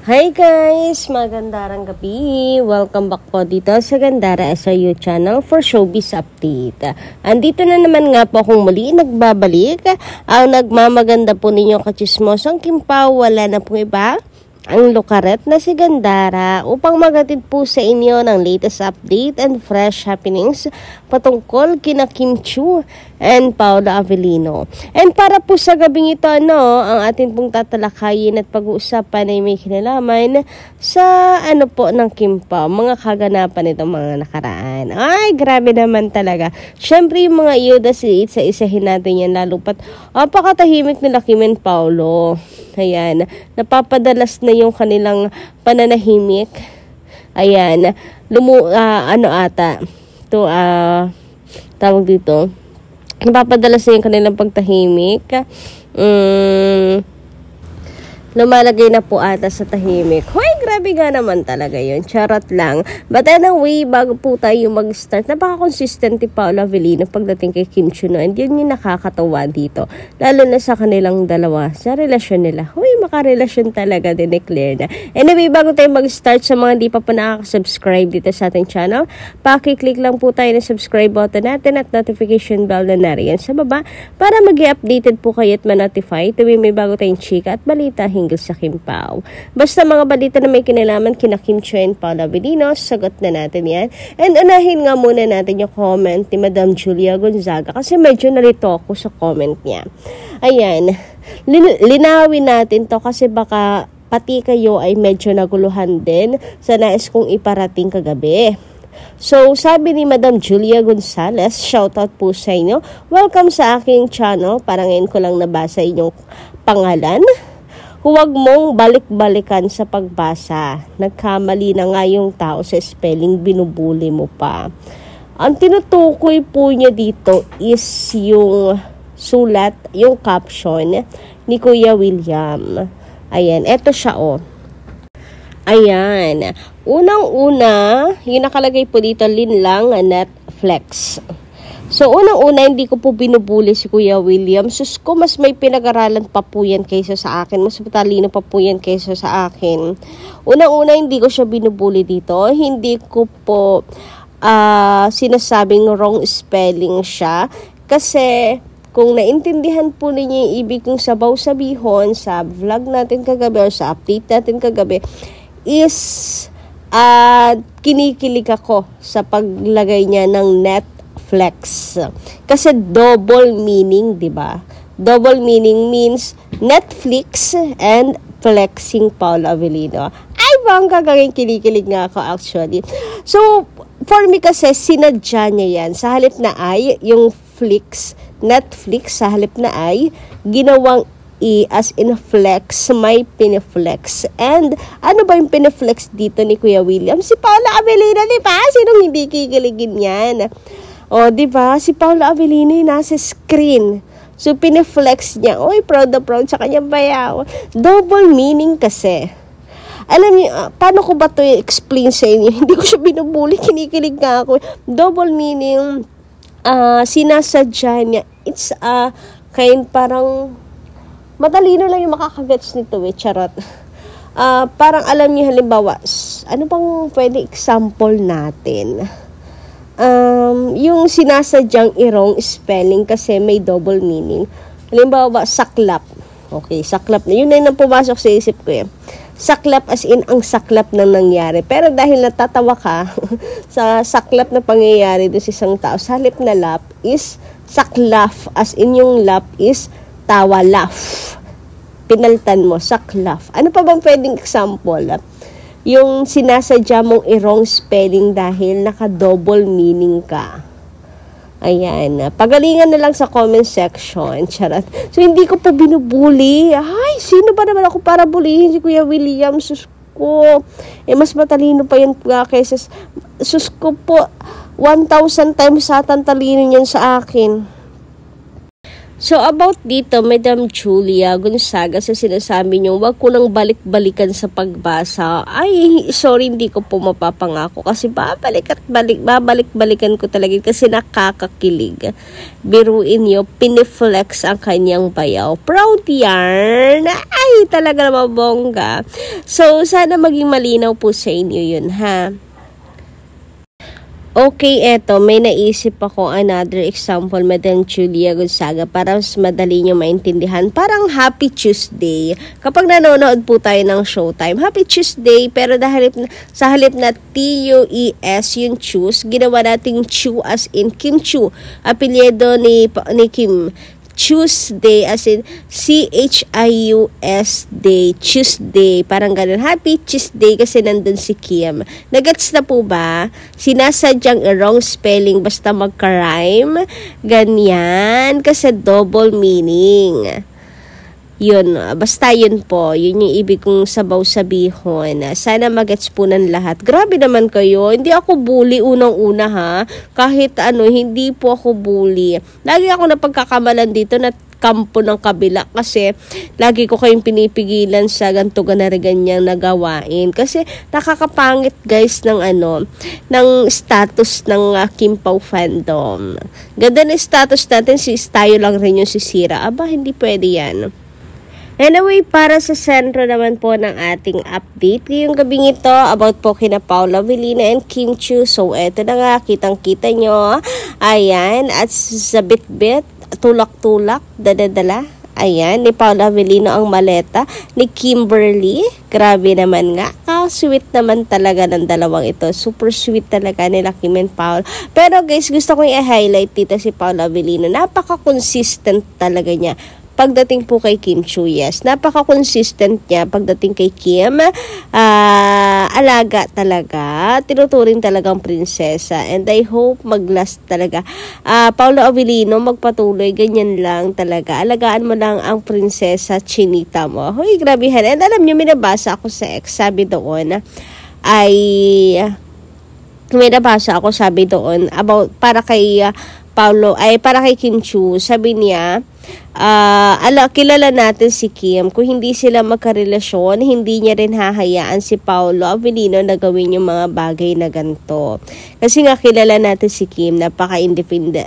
Hi guys! Magandang gabi! Welcome back po dito sa Gandara SIU channel for Showbiz Update. Andito na naman nga po akong muli nagbabalik. Ang nagmamaganda po ninyo kachismosang Kim Pao, wala na pong iba, ang lukaret na si Gandara upang magatid po sa inyo ng latest update and fresh happenings patungkol kina Kim Chiu and Paula Avellino. And para po sa gabing ito, ang atin pong tatalakayin at pag-uusapan ay may kinalaman sa po ng Kim Pao, mga kaganapan nitong mga nakaraan. Ay, grabe naman talaga. Syempre yung mga iyuda isa-isahin natin yan, lalo pat apakatahimik nila Kim and Paulo. Ayan, napapadalas na yung kanilang pananahimik. Ayan, tawag dito, napapadalas na yung kanilang pagtahimik. Lumalagay na po ata sa tahimik. Hoy, grabe nga naman talaga yun. Charot lang. But anyway, bago po tayo mag-start, napaka-consistent ni Paula Avellino pagdating kay Kim Chiu, and yun yung nakakatawa dito. Lalo na sa kanilang dalawa, sa relasyon nila. Hoy, makarelasyon talaga, dineclare na. Anyway, bago tayo mag-start, sa mga di pa po nakaka-subscribe dito sa ating channel, paki-click lang po tayo ng subscribe button natin at notification bell na nariyan sa baba para mag-i-updated po kayo at ma-notify tuwing may bago tayong chika at balita sa Kim Pao. Basta mga balita na may kinalaman kina Kim Chiu and Paula Avellino, sagot na natin yan. And unahin nga muna natin yung comment ni Madam Julia Gonzaga kasi medyo nalito ako sa comment niya. Ayan, linawin natin to kasi baka pati kayo ay medyo naguluhan din sa nais kong iparating kagabi. So, sabi ni Madam Julia Gonzales, shoutout po sa inyo. Welcome sa aking channel. Parang ngayon ko lang nabasa inyong pangalan. Huwag mong balik-balikan sa pagbasa. Nagkamali na nga yung tao sa spelling, binubuli mo pa. Ang tinutukoy po niya dito is yung sulat, yung caption ni Kuya William. Ayan, eto siya Ayan. Unang-una, yung nakalagay po dito, Linlang Netflix. So, unang-una, hindi ko po binubuli si Kuya William. Sus ko, mas may pinag-aralan pa po yan kaysa sa akin. Mas matalino pa po yan kaysa sa akin. Unang-una, hindi ko siya binubuli dito. Hindi ko po sinasabing wrong spelling siya. Kasi, kung naintindihan po ninyo yung ibig kong sabaw sabihon sa vlog natin kagabi or sa update natin kagabi, is kinikilig ako sa paglagay niya ng Netflix. Kasi double meaning, 'di ba? Double meaning means Netflix and flexing Paula Avellino. Ay, bangga gagawin, kinikilig nga ako actually. So, for me kasi sinadya niya yan. Sa halip na ay, yung Netflix, sa halip na ay, ginawang as in flex, may piniflex. And ano ba yung piniflex dito ni Kuya William? Si Paula Avellino, di ba? Sinong hindi kikiligin yan? O, di ba? Si Paula Avellino yung nasa screen. So, piniflex niya. Oy, proud na proud sa kanyang bayaw. Double meaning kasi. Alam niyo, paano ko ba ito i-explain sa inyo? Hindi ko siya binubuli, kinikilig nga ako. Double meaning, sinasadya niya. It's parang matalino lang yung makakagets nito charot. Parang alam niyo, halimbawa, ano bang pwede example natin? Yung sinasadyang wrong spelling kasi may double meaning. Halimbawa, saklap. Okay, saklap na. Yun na yung pumasok sa isip ko Saklap as in ang saklap ng nangyari. Pero dahil natatawa ka sa saklap na pangyayari doon sa isang tao, sa halip na lap is saklaf. As in yung lap is tawa, laugh. Pinaltan mo, saklaf. Ano pa bang pwedeng example? Yung sinasadya mong wrong spelling dahil naka-double meaning ka. Ayan. Pagalingan na lang sa comment section. Charot. So, hindi ko pa binubuli. Ay, sino ba naman ako para bulihin si Kuya William? Sus ko. Mas matalino pa yan kaysa sus ko po. 1,000 times sa talino niyan sa akin. So, about dito, Madam Julia Gonzaga, sa sinasabi niyo, wag ko nang balik-balikan sa pagbasa. Ay, sorry, hindi ko po mapapangako kasi babalik-balikan ko talaga kasi nakakakilig. Biruin niyo, piniflex ang kanyang bayaw. Proud yarn! Ay, talaga mabongga. So, sana maging malinaw po sa inyo yun, ha? Okay, eto, may naisip ako another example, Madam Julia Gonzaga, para mas madali nyo maintindihan. Parang Happy Tuesday. Kapag nanonood po tayo ng Showtime, Happy Tuesday, pero sa halip na T-U-E-S, yung choose, ginawa nating Chu as in Kim Chu. Apelyido ni Kim. Tuesday as in C-H-I-U-S-Day, Tuesday, parang ganun. Happy Tuesday kasi nandun si Kim. Nagets na po ba? Sinasadyang wrong spelling basta magka-rhyme. Ganyan. Kasi double meaning. Yun, basta yun po. Yun yung ibig kong sabaw sabihon. Sana magets po ng lahat. Grabe naman kayo. Hindi ako bully unang-una ha. Kahit hindi po ako bully. Lagi ako napagkakamalan dito na kampo ng kabila kasi lagi ko kayong pinipigilan sa ganito ganyang nagawain kasi nakakapangit guys ng ng status ng Kim Pao fandom. Ganda ng status natin, tayo lang rin yung sisira. Aba, hindi pwede yan. Anyway, para sa sentro naman po ng ating update ngayong gabing ito about po kina Paolo Avellino and Kim Chiu. So, eto na nga, kitang-kita nyo. Ayan, at sa bit-bit, tulak-tulak, dala-dala. Ayan, ni Paolo Avellino ang maleta ni Kimberly. Grabe naman nga. Sweet naman talaga ng dalawang ito. Super sweet talaga nila Kim and Paolo. Pero guys, gusto kong i-highlight dito si Paolo Avellino. Napaka-consistent talaga niya. Pagdating po kay Kim Chiu, yes. Napaka-consistent niya pagdating kay Kim. Alaga talaga. Tinuturing talagang prinsesa. And I hope mag-last talaga. Paolo Avellino, magpatuloy. Ganyan lang talaga. Alagaan mo lang ang prinsesa Chinita mo. Hoy, grabehan. And alam niyo, minabasa ako sa ex. Sabi doon, may nabasa ako, sabi doon, about, para kay para kay Kim Chiu, sabi niya, kilala natin si Kim. Kung hindi sila magkarelasyon, hindi niya rin hahayaan si Paolo Avellino na gawin yung mga bagay na ganito. Kasi nga kilala natin si Kim, napaka-independent.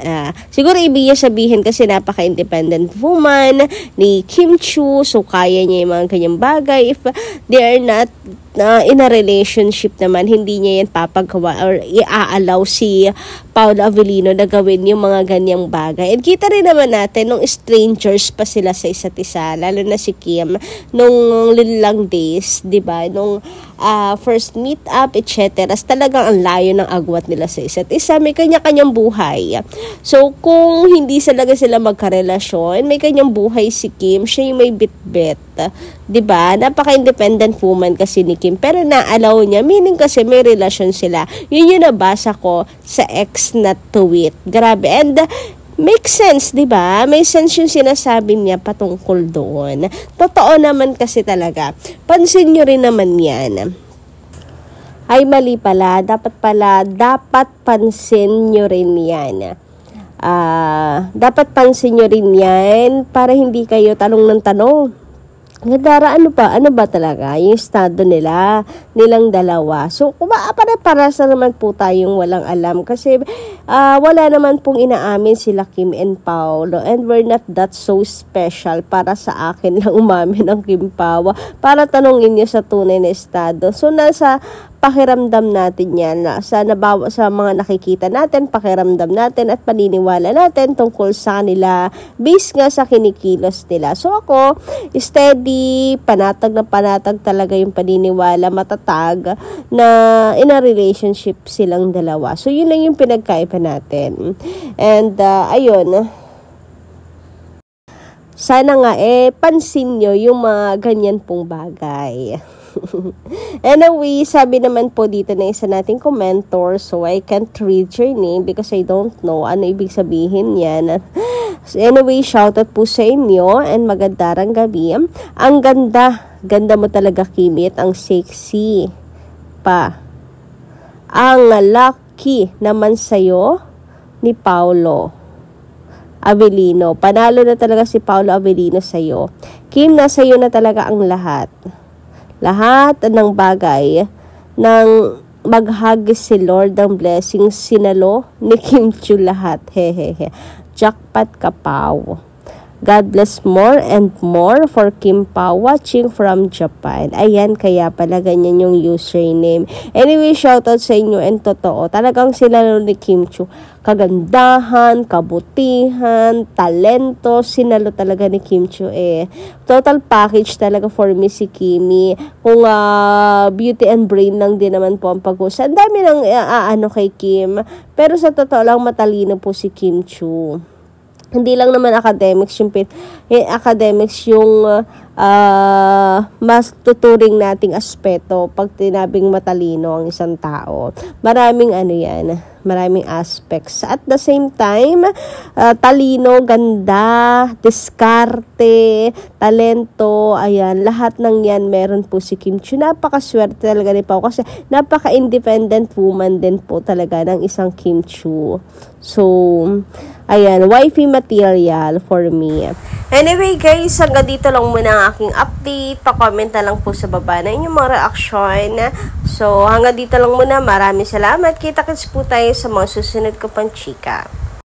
Siguro ibig niya sabihin kasi napaka-independent woman ni Kim Chiu. So kaya niya yung mga kanyang bagay. If they are not in a relationship naman, hindi niya yan papagawa or i-allow si Paolo Avellino na gawin yung mga ganyang bagay. And kita rin naman natin nung strangers pa sila sa isa't isa, lalo na si Kim nung lilang days, 'di ba? Nung first meet up, etc. Talagang ang layo ng agwat nila sa isa't isa. May kanya-kanyang buhay. So kung hindi sila magkarelasyon, may kanyang buhay si Kim, siya yung may bit-bit. 'Di ba? Napaka-independent woman kasi ni Kim, pero na-allow niya, meaning kasi may relasyon sila. Yun yung nabasa ko sa ex na tweet. Grabe. And makes sense, 'di ba? May sense yung sinasabi niya patungkol doon. Totoo naman kasi talaga. Pansin niyo rin naman 'yan. Ay, mali pala. Dapat pansin niyo rin 'yan. Dapat pansin niyo rin 'yan para hindi kayo tanong ng tanong. Nadara, ano ba talaga yung estado nilang dalawa. So, para naman po tayong walang alam kasi wala naman pong inaamin sila Kim and Paolo, and we're not that so special para sa akin lang umamin ang Kim Pao para tanongin niyo sa tunay na estado. So, nasa pakiramdam natin yan, sa mga nakikita natin, pakiramdam natin at paniniwala natin tungkol sa kanila based nga sa kinikilos nila. So ako, steady, panatag na panatag talaga yung paniniwala, matatag na in a relationship silang dalawa. So yun lang yung pinagkaiba natin. And ayun, sana nga pansin nyo yung mga ganyan pong bagay. Anyway, sabi naman po dito na isa nating commentor, so I can't read your name because I don't know ano ibig sabihin yan. So anyway, shoutout po sa inyo and magandang gabi. Ang ganda mo talaga, Kimit, ang sexy pa. Ang lucky naman sa'yo ni Paolo. Avellino. Panalo na talaga si Paolo Avellino sa'yo. Kim, nasa iyo na talaga ang lahat. Lahat ng bagay ng maghagis si Lord ng blessings, sinalo ni Kim Chiu lahat. Hehehe. Jackpot ka, Pao. God bless more and more for Kim Pao watching from Japan. Ayan, kaya pala ganyan yung username. Anyway, shoutout sa inyo and totoo. Talagang sinalo ni Kim Chiu. Kagandahan, kabutihan, talento, sinalo talaga ni Kim Chiu eh. Total package talaga for me si Kimi. Kung beauty and brain lang din naman po ang pag-usa. Ang dami ng kay Kim. Pero sa totoo lang, matalino po si Kim Chiu. Hindi lang naman academics yung mas tuturing nating aspeto pag tinabing matalino ang isang tao. Maraming maraming aspects. At the same time, talino, ganda, diskarte, talento, ayan, lahat ng yan meron po si Kim Chiu. Napakaswerte talaga ni Pao kasi napaka-independent woman din po talaga ng isang Kim Chiu. So, ayan, wifey material for me. Anyway guys, hanggang dito lang muna ang aking update. Pa-comment na lang po sa baba na inyong mga reaction. So, hanggang dito lang muna. Maraming salamat. Kita-kits po tayo sa mga susunod ko pang chika.